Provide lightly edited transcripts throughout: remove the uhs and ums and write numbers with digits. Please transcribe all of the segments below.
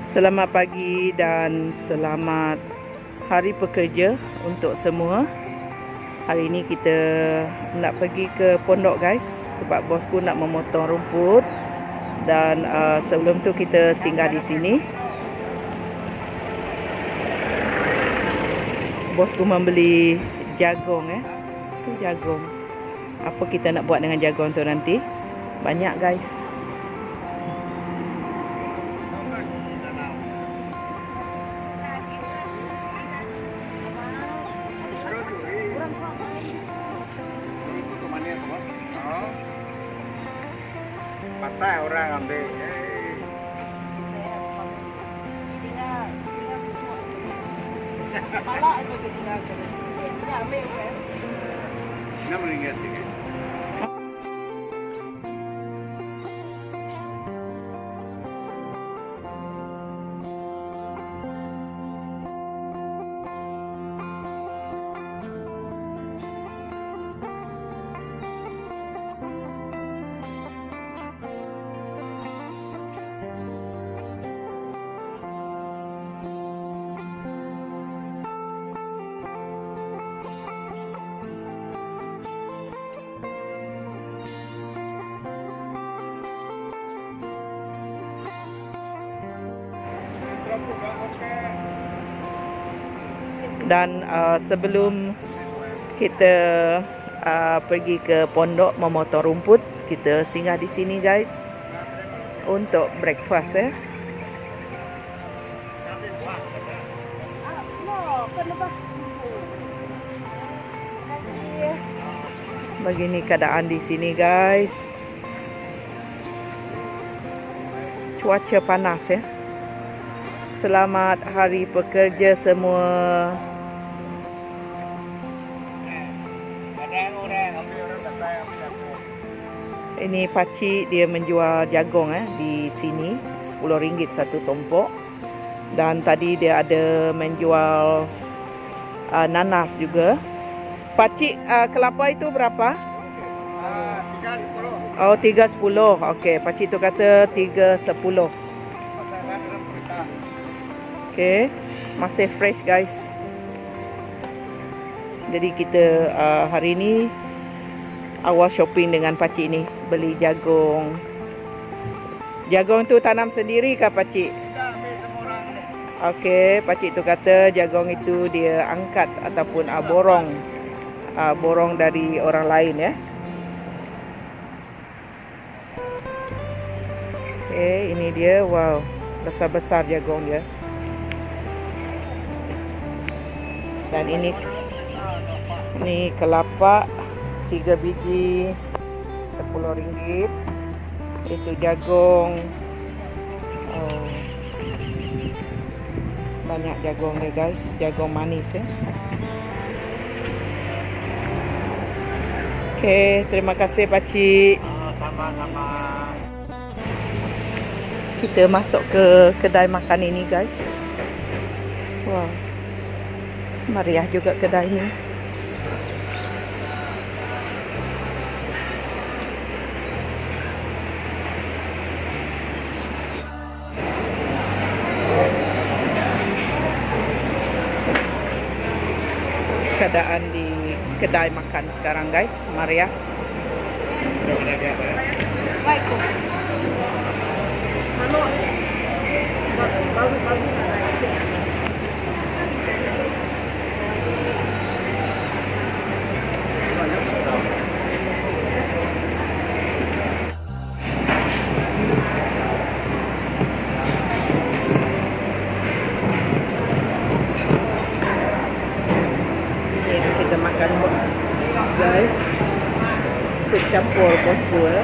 Selamat pagi dan selamat hari pekerja untuk semua. Hari ini kita nak pergi ke pondok guys, sebab bosku nak memotong rumput. Dan sebelum tu kita singgah di sini. Bosku membeli jagung tu jagung. Apa kita nak buat dengan jagung tu nanti? Banyak guys. Patah orang ambil. Malak itu tinggal. Dia ambil kan. RM6 sikit. Dan sebelum kita pergi ke pondok memotong rumput, kita singgah di sini guys untuk breakfast ya. Begini keadaan di sini guys. Cuaca panas ya. Selamat hari pekerja semua. Ini pakcik dia menjual jagung di sini RM10 satu tumpuk. Dan tadi dia ada menjual nanas juga. Pakcik, kelapa itu berapa? 3.10. Oh, 3.10. Okey, pakcik tu kata 3.10. Okey, masih fresh guys. Jadi kita hari ni awal shopping dengan pakcik ni, beli jagung. Jagung tu tanam sendiri kah pakcik? Okey, pakcik tu kata jagung itu dia angkat ataupun borong dari orang lain ya. Okey, ini dia. Wow, besar-besar jagung dia. Dan ini kelapa 3 biji RM10. Itu jagung. Oh, banyak jagung ni guys, jagung manis ya. Okey, terima kasih pakcik. Sama-sama. Kita masuk ke kedai makan ini guys. Wow, meriah juga kedai ni. Keadaan di kedai makan sekarang guys, meriah. Kita makan guys, sup campur bosku ya.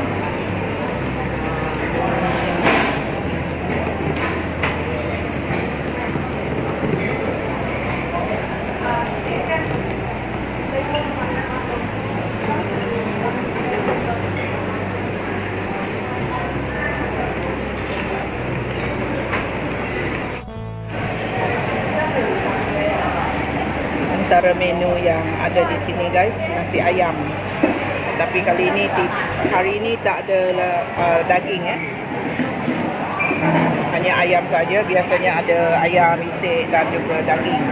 Antara menu yang ada di sini guys, nasi ayam. Tapi kali ini hari ini tak ada daging ya. hanya ayam saja. Biasanya ada ayam, itik dan juga daging.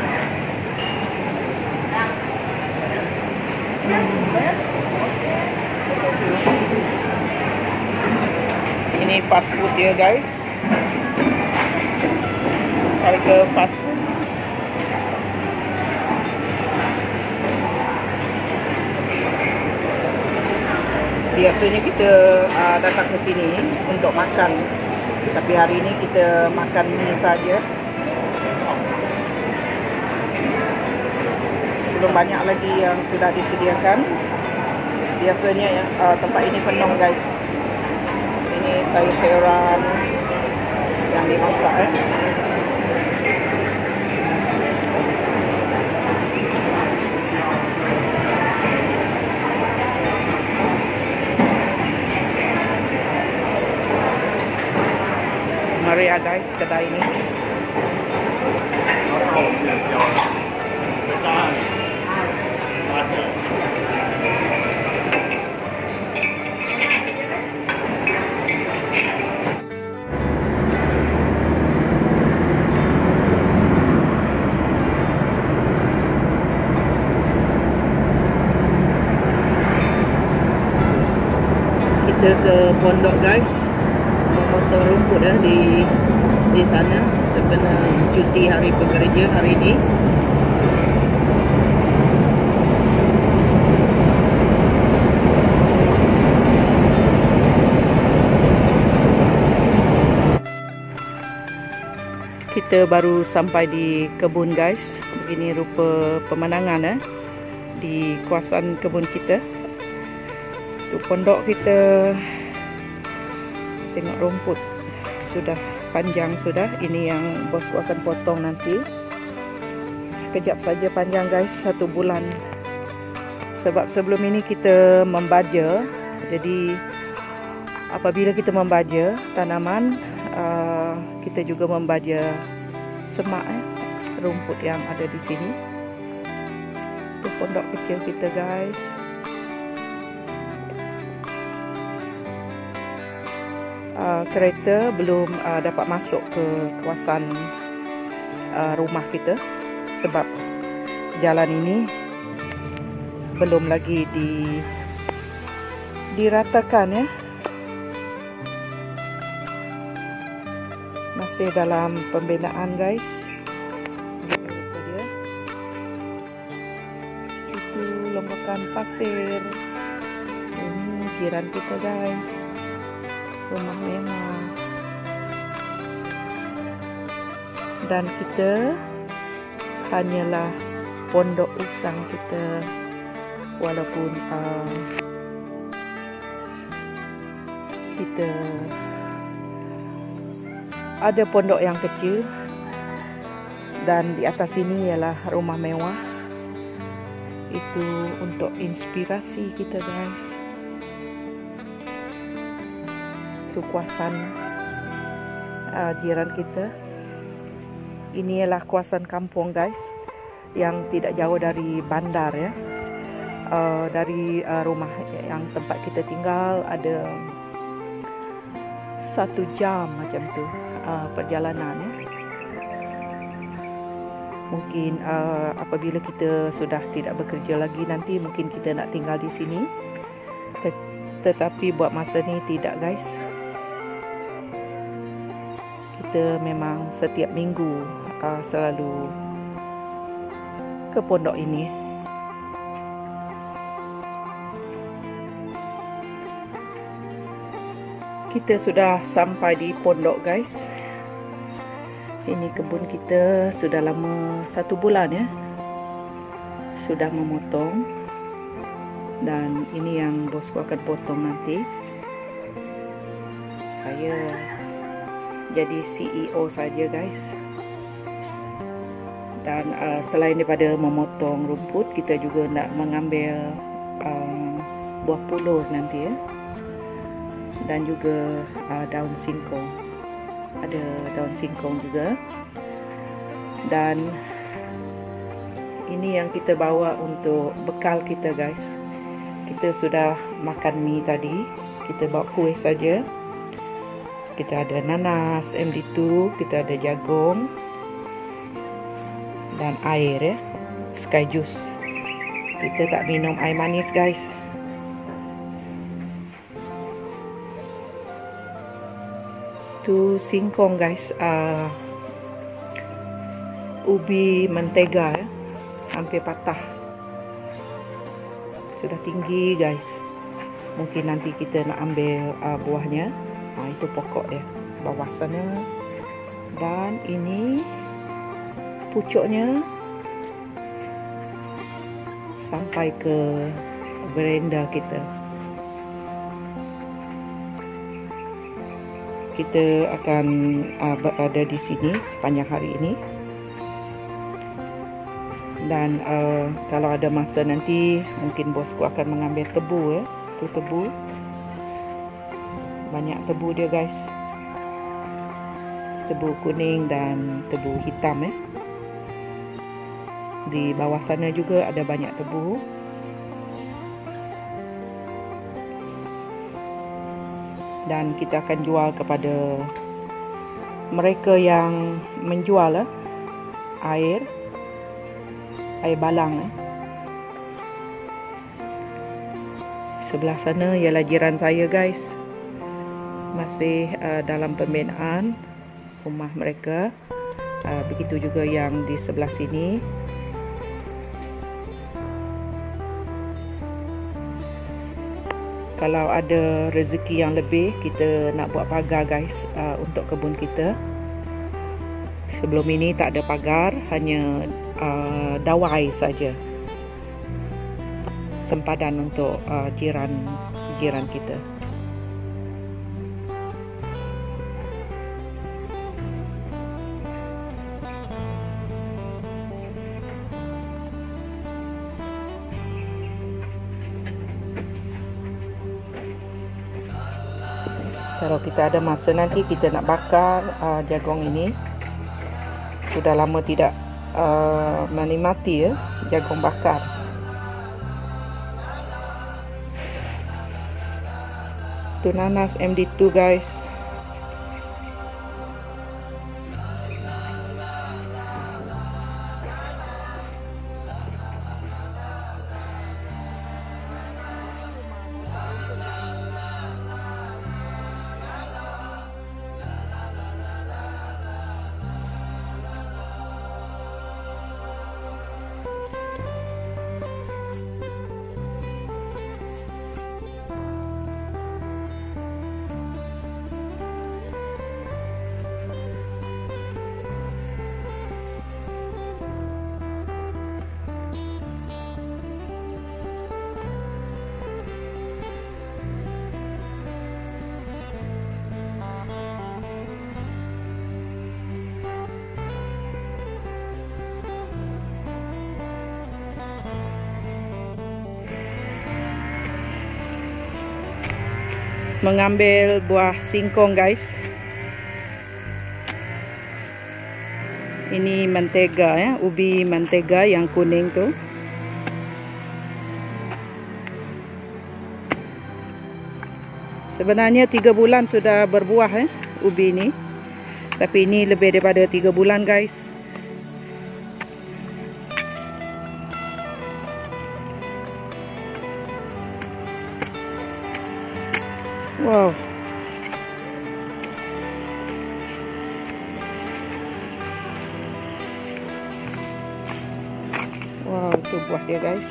Ini fast food dia guys. Harga fast food. Biasanya kita datang ke sini untuk makan, tapi hari ini kita makan mie saja. Belum banyak lagi yang sudah disediakan. Biasanya tempat ini penuh guys. Ini sayur-sayuran yang dimasak Mari ya guys, kedai ini. Kita ke pondok guys, memotong rumput di sana sebenarnya cuti hari pekerja hari ini. Kita baru sampai di kebun guys. Begini rupa pemandangan di kawasan kebun kita. Tu pondok kita, tengok rumput sudah panjang sudah. Ini yang bosku akan potong nanti. Sekejap saja panjang guys, 1 bulan. Sebab sebelum ini kita membaja. Jadi apabila kita membaja tanaman, kita juga membaja semak rumput yang ada di sini. Itu pondok kecil kita guys. Kereta belum dapat masuk ke kawasan rumah kita sebab jalan ini belum lagi diratakan ya. Masih dalam pembinaan guys. Dia. Itu longgokan pasir. Ini jiran kita guys. Rumah mewah. Dan kita hanyalah pondok usang kita, walaupun kita ada pondok yang kecil dan di atas ini ialah rumah mewah. Itu untuk inspirasi kita guys. Itu kawasan jiran kita. Ini ialah kawasan kampung guys, yang tidak jauh dari bandar ya. Dari rumah yang tempat kita tinggal ada 1 jam macam tu perjalanan ya. Mungkin apabila kita sudah tidak bekerja lagi nanti mungkin kita nak tinggal di sini. Tetapi buat masa ni tidak guys. Kita memang setiap minggu selalu ke pondok ini. Kita sudah sampai di pondok guys. Ini kebun kita sudah lama 1 bulan ya. Sudah memotong. Dan ini yang bosku akan potong nanti. Saya jadi CEO saja guys. Dan selain daripada memotong rumput, kita juga nak mengambil buah puluh nanti ya. Dan juga daun singkong. Ada daun singkong juga. Dan ini yang kita bawa untuk bekal kita guys. Kita sudah makan mie tadi. Kita bawa kuih saja. kita ada nanas MD2, kita ada jagung dan air ya, sky juice. Kita tak minum air manis guys. Tu singkong guys, ubi mentega ya, hampir patah, sudah tinggi guys. Mungkin nanti kita nak ambil buahnya. Itu pokok dia bawah sana, dan ini pucuknya sampai ke veranda kita. Kita akan berada di sini sepanjang hari ini. Dan kalau ada masa nanti, mungkin bosku akan mengambil tebu ya. Itu tebu, banyak tebu dia guys, tebu kuning dan tebu hitam ya. Di bawah sana juga ada banyak tebu. Dan kita akan jual kepada mereka yang menjual air balang. Sebelah sana ialah jiran saya guys, masih dalam pembinaan rumah mereka. Begitu juga yang di sebelah sini. Kalau ada rezeki yang lebih, kita nak buat pagar guys untuk kebun kita. Sebelum ini tak ada pagar, hanya dawai saja, sempadan untuk jiran kita. Kalau kita ada masa nanti, kita nak bakar jagung ini. Sudah lama tidak menikmati ya, jagung bakar. Itu nanas MD2 guys. Mengambil buah singkong guys. Ini mentega ya, ubi mentega yang kuning tu. Sebenarnya 3 bulan sudah berbuah ubi ini. Tapi ini lebih daripada 3 bulan guys. Wow. Wow, itu buah dia guys.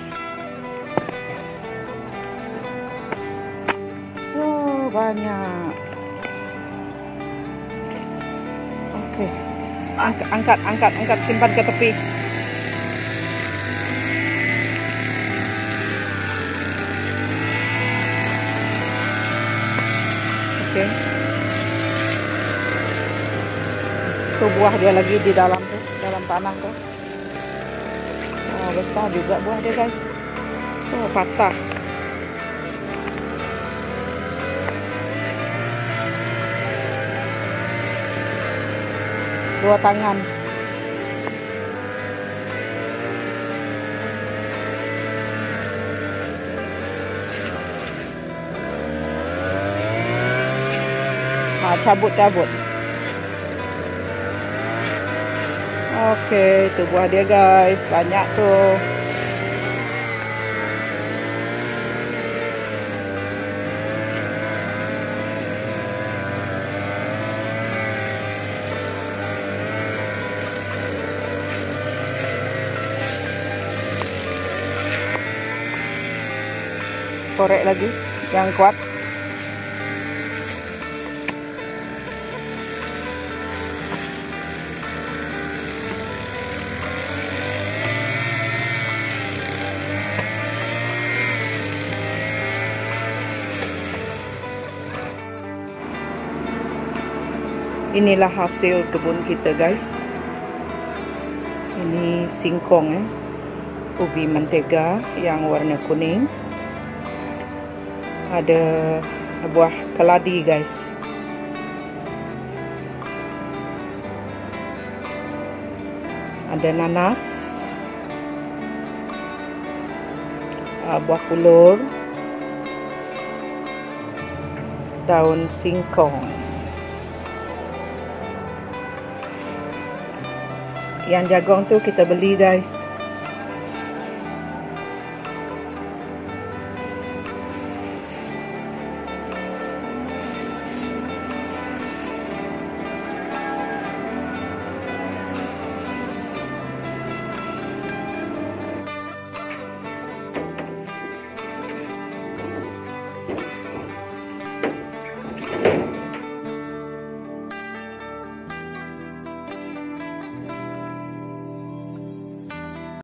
Wow, banyak. Oke. Angkat, simpan ke tepi. Oke. Itu buah dia lagi di dalam tuh, dalam tanah tuh. Oh, besar juga buah dia guys. Oh, patah. Dua tangan. cabut-cabut. Oke, itu buah dia guys, banyak tuh. Korek lagi yang kuat. Inilah hasil kebun kita guys. Ini singkong ubi mentega yang warna kuning. Ada buah keladi guys. Ada nanas, buah pulur, daun singkong. Yang jagung tu kita beli guys.